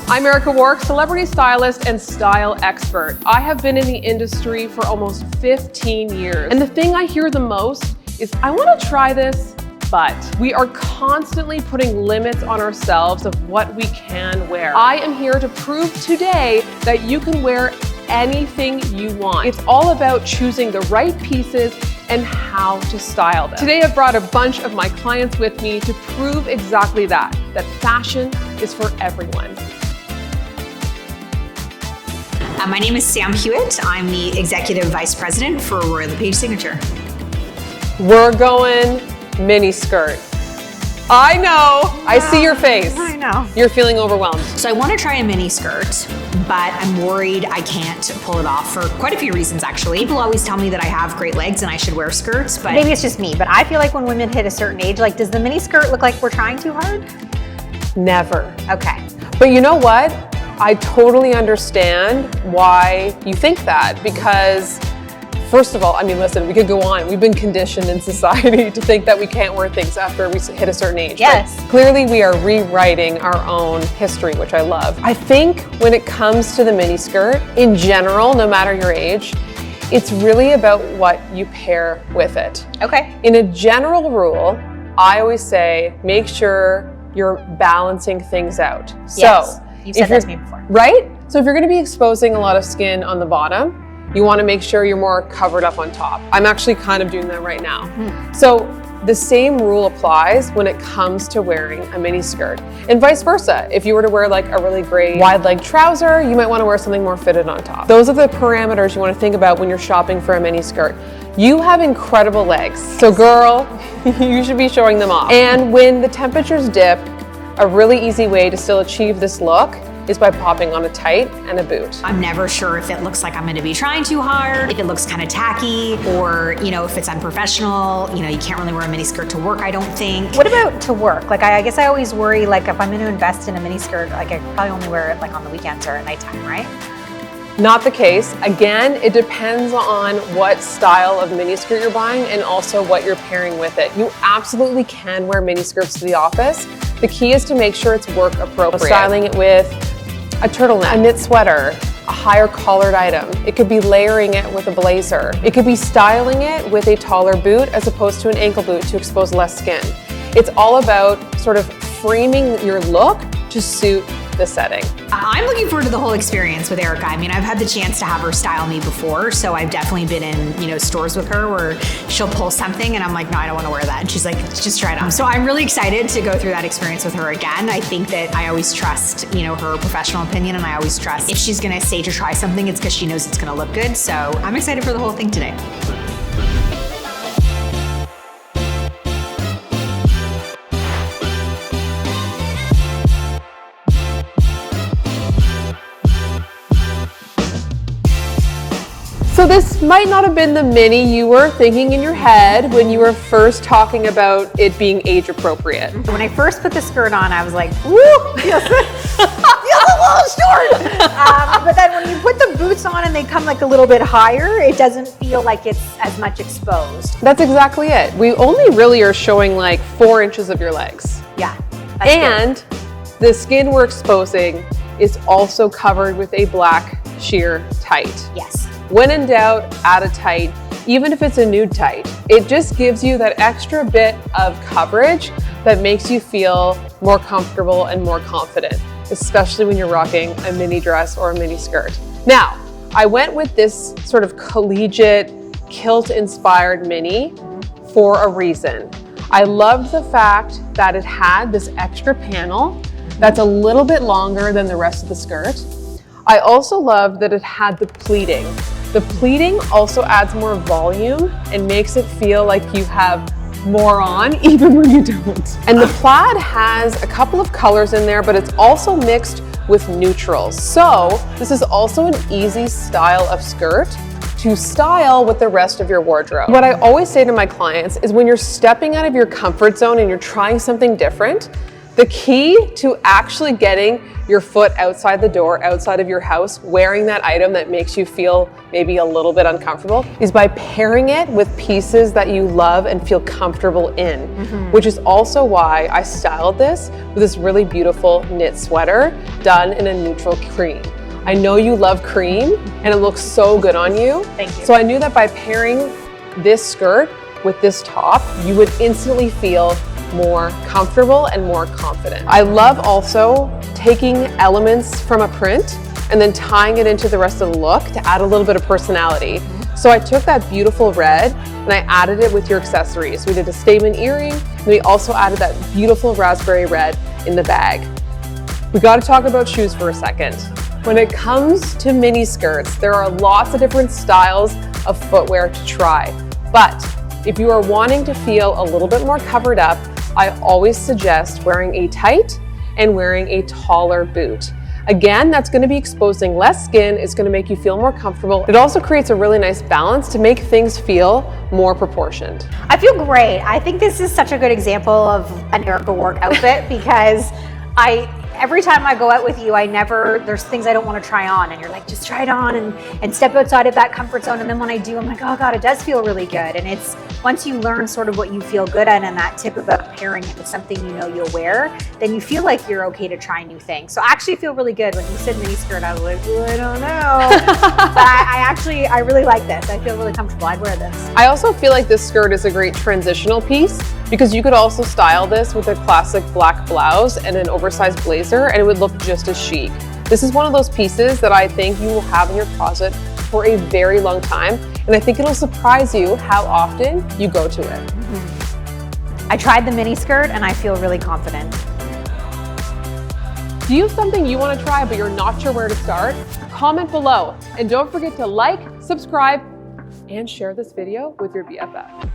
I'm Erica Wark, celebrity stylist and style expert. I have been in the industry for almost 15 years. And the thing I hear the most is, I want to try this, but we are constantly putting limits on ourselves of what we can wear. I am here to prove today that you can wear anything you want. It's all about choosing the right pieces and how to style them. Today I've brought a bunch of my clients with me to prove exactly that fashion is for everyone. My name is Sam Hewit. I'm the Executive Vice President for Royal LePage Signature. We're going mini skirt. I know, I see your face. I know. You're feeling overwhelmed. So I want to try a mini skirt, but I'm worried I can't pull it off for quite a few reasons, actually. People always tell me that I have great legs and I should wear skirts, but maybe it's just me, but I feel like when women hit a certain age, like, does the mini skirt look like we're trying too hard? Never. Okay. But you know what? I totally understand why you think that, because first of all, I mean, listen, we could go on. We've been conditioned in society to think that we can't wear things after we hit a certain age. Yes. But clearly we are rewriting our own history, which I love. I think when it comes to the mini skirt, in general, no matter your age, it's really about what you pair with it. Okay. In a general rule, I always say, make sure you're balancing things out. Yes. So, you've said that to me before. Right? So if you're gonna be exposing a lot of skin on the bottom, you wanna make sure you're more covered up on top. I'm actually kind of doing that right now. So the same rule applies when it comes to wearing a mini skirt, and vice versa. If you were to wear like a really great wide leg trouser, you might wanna wear something more fitted on top. Those are the parameters you wanna think about when you're shopping for a mini skirt. You have incredible legs, so girl, you should be showing them off. And when the temperatures dip, a really easy way to still achieve this look is by popping on a tight and a boot. I'm never sure if it looks like I'm going to be trying too hard, if it looks kind of tacky, or, you know, if it's unprofessional. You know, you can't really wear a mini skirt to work, I don't think. What about to work? Like, I guess I always worry, like, if I'm going to invest in a mini skirt, like, I probably only wear it like on the weekends or at nighttime, right? Not the case. Again, it depends on what style of miniskirt you're buying and also what you're pairing with it. You absolutely can wear miniskirts to the office. The key is to make sure it's work appropriate. Styling it with a turtleneck, a knit sweater, a higher collared item. It could be layering it with a blazer. It could be styling it with a taller boot as opposed to an ankle boot to expose less skin. It's all about sort of framing your look to suit the setting. I'm looking forward to the whole experience with Erica. I mean, I've had the chance to have her style me before, so I've definitely been in, you know, stores with her where she'll pull something and I'm like, no, I don't want to wear that. And she's like, just try it on. So I'm really excited to go through that experience with her again. I think that I always trust, you know, her professional opinion, and I always trust if she's going to say to try something, it's because she knows it's going to look good. So I'm excited for the whole thing today. So this might not have been the mini you were thinking in your head when you were first talking about it being age appropriate. When I first put the skirt on, I was like, woo, feels a little short. But then when you put the boots on and they come like a little bit higher, it doesn't feel like it's as much exposed. That's exactly it. We only really are showing like 4 inches of your legs. Yeah. And the skin we're exposing is also covered with a black sheer tight. Yes. When in doubt, add a tight, even if it's a nude tight. It just gives you that extra bit of coverage that makes you feel more comfortable and more confident, especially when you're rocking a mini dress or a mini skirt. Now, I went with this sort of collegiate, kilt-inspired mini for a reason. I loved the fact that it had this extra panel that's a little bit longer than the rest of the skirt. I also loved that it had the pleating. The pleating also adds more volume and makes it feel like you have more on even when you don't. And the plaid has a couple of colors in there, but it's also mixed with neutrals. So this is also an easy style of skirt to style with the rest of your wardrobe. What I always say to my clients is when you're stepping out of your comfort zone and you're trying something different, The key to actually getting your foot outside the door, outside of your house, wearing that item that makes you feel maybe a little bit uncomfortable is by pairing it with pieces that you love and feel comfortable in, which is also why I styled this with this really beautiful knit sweater done in a neutral cream. I know you love cream and it looks so good on you. Thank you. So I knew that by pairing this skirt with this top, you would instantly feel more comfortable and more confident. I love also taking elements from a print and then tying it into the rest of the look to add a little bit of personality. So I took that beautiful red and I added it with your accessories. We did a statement earring and we also added that beautiful raspberry red in the bag. We got to talk about shoes for a second. When it comes to mini skirts, there are lots of different styles of footwear to try. But if you are wanting to feel a little bit more covered up, I always suggest wearing a tight and wearing a taller boot. Again, that's going to be exposing less skin. It's going to make you feel more comfortable. It also creates a really nice balance to make things feel more proportioned. I feel great. I think this is such a good example of an Erica Wark outfit because every time I go out with you, there's things I don't want to try on, and you're like, just try it on and step outside of that comfort zone. And then when I do, I'm like, oh God, it does feel really good. And it's, once you learn sort of what you feel good at and that tip about pairing it with something you know you'll wear, then you feel like you're okay to try new things. So I actually feel really good. When you said mini skirt, I was like, oh, I don't know. But I really like this. I feel really comfortable. I'd wear this. I also feel like this skirt is a great transitional piece because you could also style this with a classic black blouse and an oversized blazer and it would look just as chic. This is one of those pieces that I think you will have in your closet for a very long time, and I think it'll surprise you how often you go to it. I tried the mini skirt and I feel really confident. Do you have something you want to try but you're not sure where to start? Comment below and don't forget to like, subscribe, and share this video with your BFF.